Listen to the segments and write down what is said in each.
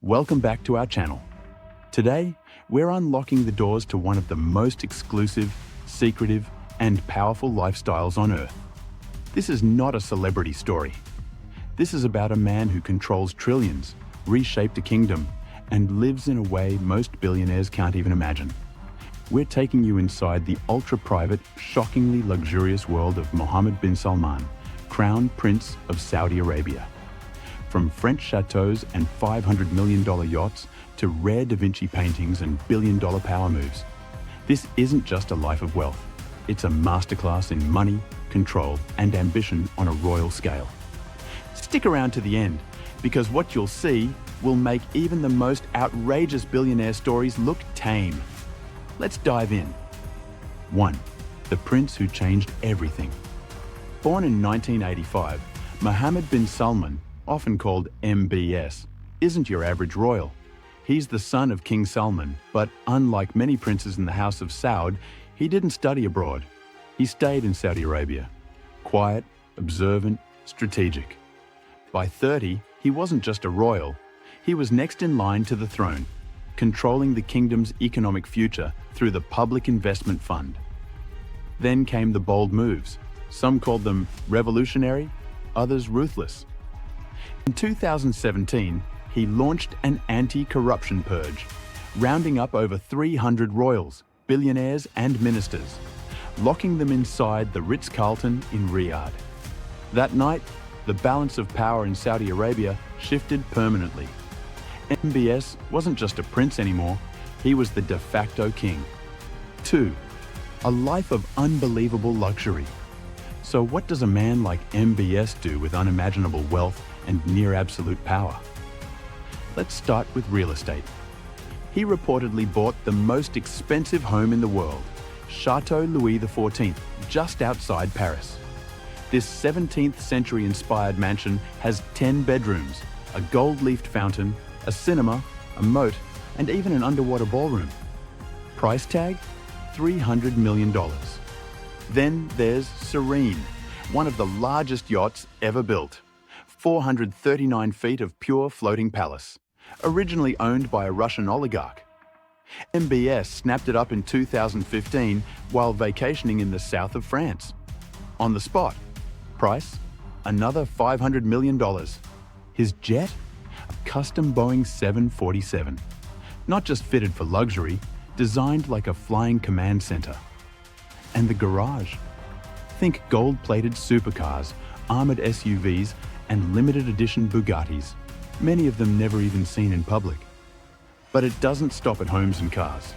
Welcome back to our channel. Today, we're unlocking the doors to one of the most exclusive, secretive, and powerful lifestyles on Earth. This is not a celebrity story. This is about a man who controls trillions, reshaped a kingdom, and lives in a way most billionaires can't even imagine. We're taking you inside the ultra-private, shockingly luxurious world of Mohammed bin Salman, Crown Prince of Saudi Arabia. From French chateaus and $500 million yachts to rare Da Vinci paintings and billion-dollar power moves. This isn't just a life of wealth. It's a masterclass in money, control, and ambition on a royal scale. Stick around to the end, because what you'll see will make even the most outrageous billionaire stories look tame. Let's dive in. 1. The prince who changed everything. Born in 1985, Mohammed bin Salman, often called MBS, isn't your average royal. He's the son of King Salman, but unlike many princes in the House of Saud, he didn't study abroad. He stayed in Saudi Arabia. Quiet, observant, strategic. By 30, he wasn't just a royal. He was next in line to the throne, controlling the kingdom's economic future through the Public Investment Fund. Then came the bold moves. Some called them revolutionary, others ruthless. In 2017, he launched an anti-corruption purge, rounding up over 300 royals, billionaires and ministers, locking them inside the Ritz-Carlton in Riyadh. That night, the balance of power in Saudi Arabia shifted permanently. MBS wasn't just a prince anymore, he was the de facto king. 2. A life of unbelievable luxury. So what does a man like MBS do with unimaginable wealth and near absolute power? Let's start with real estate. He reportedly bought the most expensive home in the world, Chateau Louis XIV, just outside Paris. This 17th century inspired mansion has 10 bedrooms, a gold-leafed fountain, a cinema, a moat, and even an underwater ballroom. Price tag? $300 million. Then there's Serene, one of the largest yachts ever built. 439 feet of pure floating palace, originally owned by a Russian oligarch. MBS snapped it up in 2015 while vacationing in the south of France. On the spot. Price? Another $500 million. His jet? A custom Boeing 747. Not just fitted for luxury, designed like a flying command center. And the garage? Think gold-plated supercars, armored SUVs, and limited edition Bugattis, many of them never even seen in public. But it doesn't stop at homes and cars.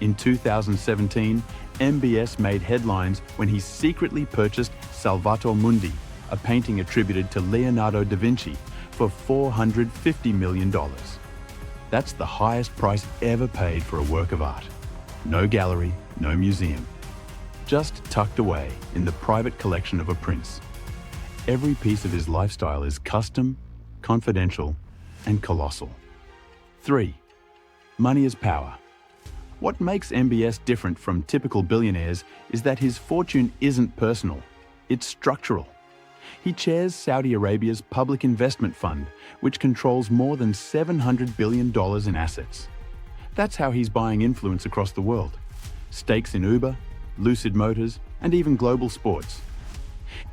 In 2017, MBS made headlines when he secretly purchased Salvator Mundi, a painting attributed to Leonardo da Vinci, for $450 million. That's the highest price ever paid for a work of art. No gallery, no museum. Just tucked away in the private collection of a prince. Every piece of his lifestyle is custom, confidential, and colossal. 3. Money is power. What makes MBS different from typical billionaires is that his fortune isn't personal, it's structural. He chairs Saudi Arabia's Public Investment Fund, which controls more than $700 billion in assets. That's how he's buying influence across the world. Stakes in Uber, Lucid Motors, and even global sports.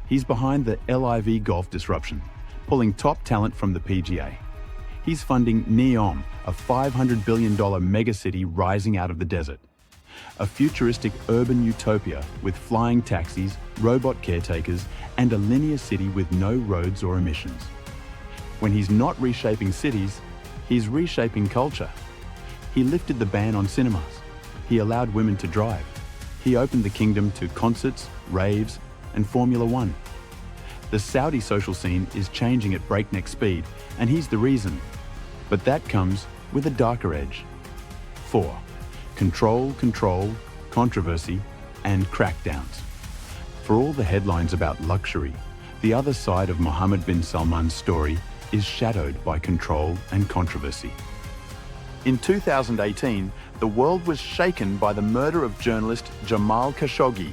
He's behind the LIV golf disruption, pulling top talent from the PGA. He's funding NEOM, a $500 billion megacity rising out of the desert. A futuristic urban utopia with flying taxis, robot caretakers, and a linear city with no roads or emissions. When he's not reshaping cities, he's reshaping culture. He lifted the ban on cinemas. He allowed women to drive. He opened the kingdom to concerts, raves, and Formula One. The Saudi social scene is changing at breakneck speed, and he's the reason. But that comes with a darker edge. 4. Control, controversy, and crackdowns. For all the headlines about luxury, the other side of Mohammed bin Salman's story is shadowed by control and controversy. In 2018, the world was shaken by the murder of journalist Jamal Khashoggi,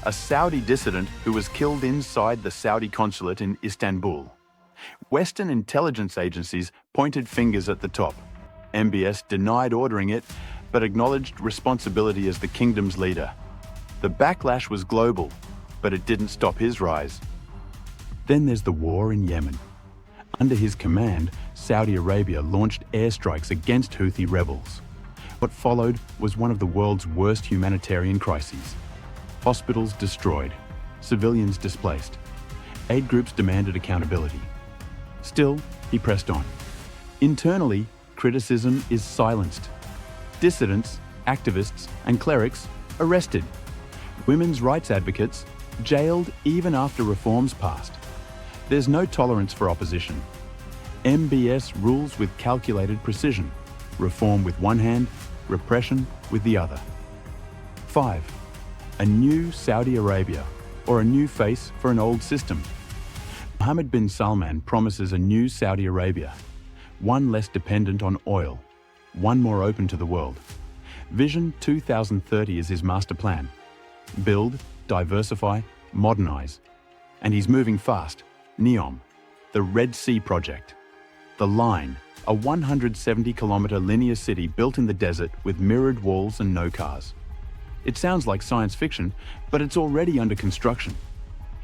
a Saudi dissident who was killed inside the Saudi consulate in Istanbul. Western intelligence agencies pointed fingers at the top. MBS denied ordering it, but acknowledged responsibility as the kingdom's leader. The backlash was global, but it didn't stop his rise. Then there's the war in Yemen. Under his command, Saudi Arabia launched airstrikes against Houthi rebels. What followed was one of the world's worst humanitarian crises. Hospitals destroyed, civilians displaced. Aid groups demanded accountability. Still, he pressed on. Internally, criticism is silenced. Dissidents, activists, and clerics arrested. Women's rights advocates jailed even after reforms passed. There's no tolerance for opposition. MBS rules with calculated precision. Reform with one hand, repression with the other. 5. A new Saudi Arabia, or a new face for an old system. Mohammed bin Salman promises a new Saudi Arabia, one less dependent on oil, one more open to the world. Vision 2030 is his master plan. Build, diversify, modernize. And he's moving fast. NEOM, the Red Sea project. The Line, a 170-kilometer linear city built in the desert with mirrored walls and no cars. It sounds like science fiction, but it's already under construction.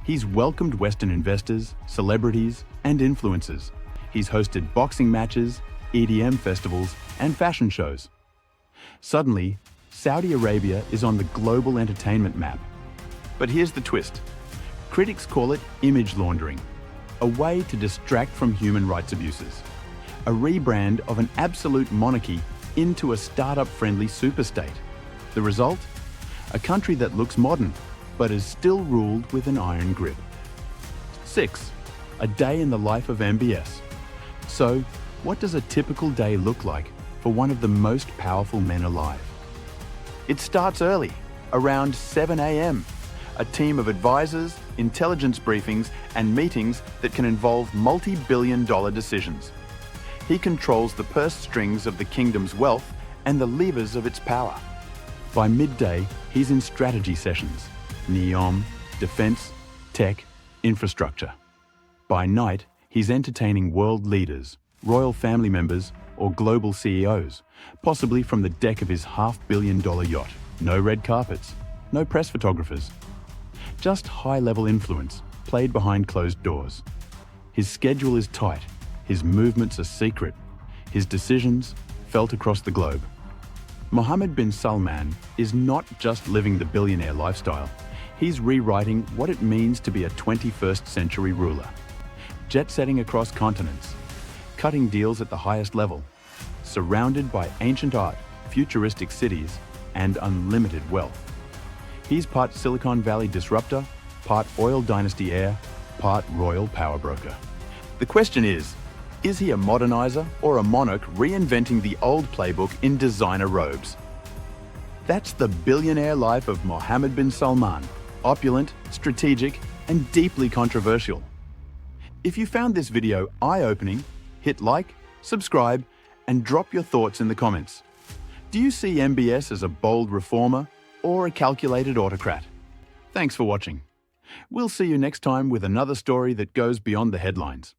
He's welcomed Western investors, celebrities, and influencers. He's hosted boxing matches, EDM festivals, and fashion shows. Suddenly, Saudi Arabia is on the global entertainment map. But here's the twist. Critics call it image laundering, a way to distract from human rights abuses. A rebrand of an absolute monarchy into a startup-friendly superstate. The result? A country that looks modern, but is still ruled with an iron grip. 6. A day in the life of MBS. So, what does a typical day look like for one of the most powerful men alive? It starts early, around 7 a.m. A team of advisors, intelligence briefings, and meetings that can involve multi-billion-dollar decisions. He controls the purse strings of the kingdom's wealth and the levers of its power. By midday, he's in strategy sessions, NEOM, defense, tech, infrastructure. By night, he's entertaining world leaders, royal family members, or global CEOs, possibly from the deck of his $500 million yacht. No red carpets, no press photographers. Just high-level influence, played behind closed doors. His schedule is tight, his movements are secret, his decisions felt across the globe. Mohammed bin Salman is not just living the billionaire lifestyle, he's rewriting what it means to be a 21st century ruler. Jet-setting across continents, cutting deals at the highest level, surrounded by ancient art, futuristic cities, and unlimited wealth. He's part Silicon Valley disruptor, part oil dynasty heir, part royal power broker. The question is he a modernizer or a monarch reinventing the old playbook in designer robes? That's the billionaire life of Mohammed bin Salman, opulent, strategic, and deeply controversial. If you found this video eye-opening, hit like, subscribe, and drop your thoughts in the comments. Do you see MBS as a bold reformer or a calculated autocrat? Thanks for watching. We'll see you next time with another story that goes beyond the headlines.